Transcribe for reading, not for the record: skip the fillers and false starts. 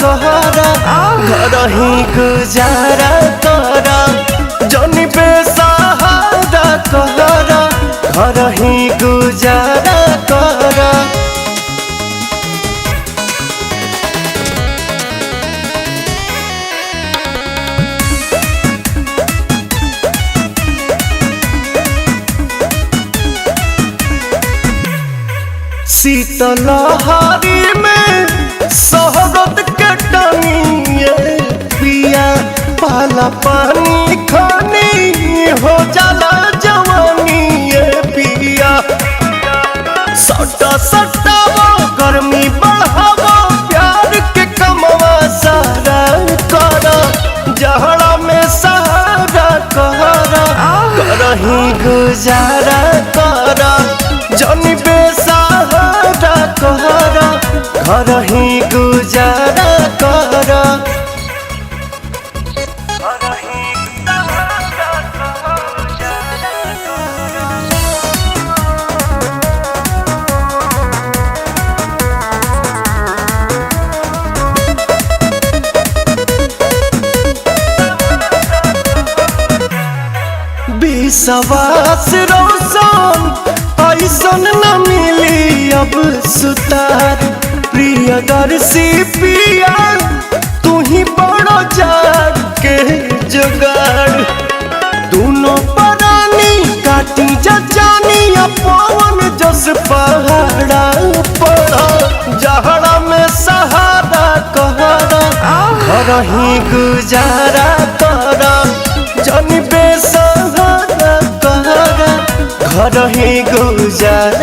कहरा घर ही गुजारा करा जनी बेसहारा कहरा घर ही गुजारा करा। शीतलहरी में शहरत के टनिए पिया पाला पानी खानी हो जाला जवानी पिया सटा सटा वो गर्मी बढ़ावो प्यार के कमवा सारा करा जहरा में सहारा कहरा करही गुजारा करा जनी बेसहारा कहरा घर ही गुजारा करा। विश्वास रोशन ऐसन न मिली अब सुतार प्रियदर्शी पिया तू ही बड़ो जाग के जुगाड़ दोनों परानी काटी जानी पवन जस पहाड़ा पड़ा जहरा में सहारा कहरा घर ही गुजारा करा जनी बेसहारा कहरा घर ही गुजारा